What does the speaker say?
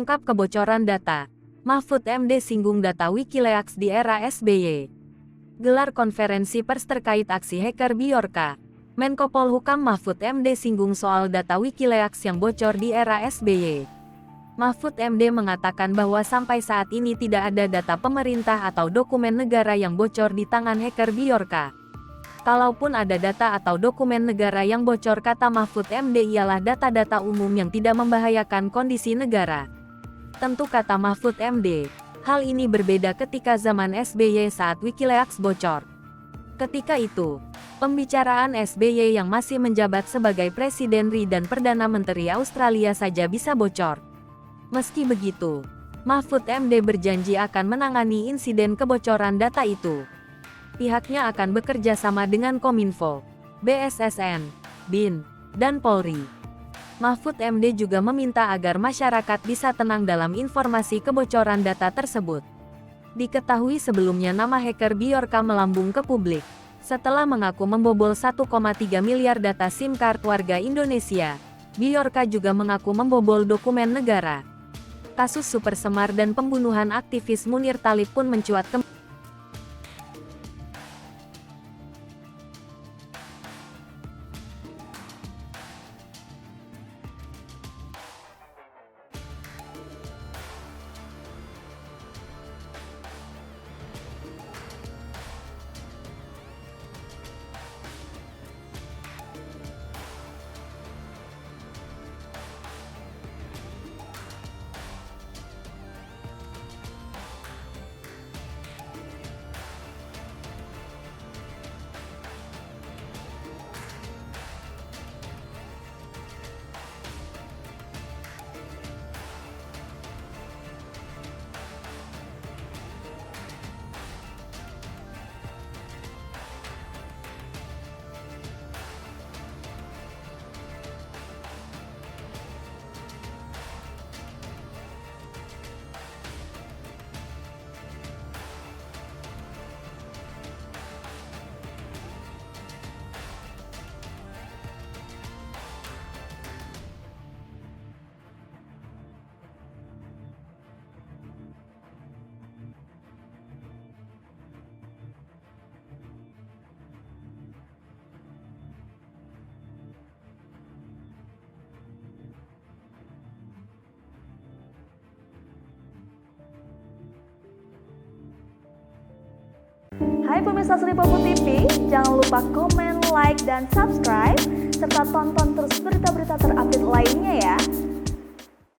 Terungkap kebocoran data. Mahfud MD singgung data Wikileaks di era SBY. Gelar konferensi pers terkait aksi hacker Bjorka. Menko Polhukam Mahfud MD singgung soal data Wikileaks yang bocor di era SBY. Mahfud MD mengatakan bahwa sampai saat ini tidak ada data pemerintah atau dokumen negara yang bocor di tangan hacker Bjorka. Kalaupun ada data atau dokumen negara yang bocor, kata Mahfud MD, ialah data-data umum yang tidak membahayakan kondisi negara. Tentu, kata Mahfud MD, hal ini berbeda ketika zaman SBY saat Wikileaks bocor. Ketika itu, pembicaraan SBY yang masih menjabat sebagai Presiden RI dan Perdana Menteri Australia saja bisa bocor. Meski begitu, Mahfud MD berjanji akan menangani insiden kebocoran data itu. Pihaknya akan bekerja sama dengan Kominfo, BSSN, BIN, dan Polri. Mahfud MD juga meminta agar masyarakat bisa tenang dalam informasi kebocoran data tersebut. Diketahui sebelumnya nama hacker Bjorka melambung ke publik setelah mengaku membobol 1,3 miliar data SIM card warga Indonesia. Bjorka juga mengaku membobol dokumen negara. Kasus super semar dan pembunuhan aktivis Munir Thalib pun mencuat kembali. Hai pemirsa Sri Popo TV, jangan lupa komen, like, dan subscribe, serta tonton terus berita-berita terupdate lainnya ya.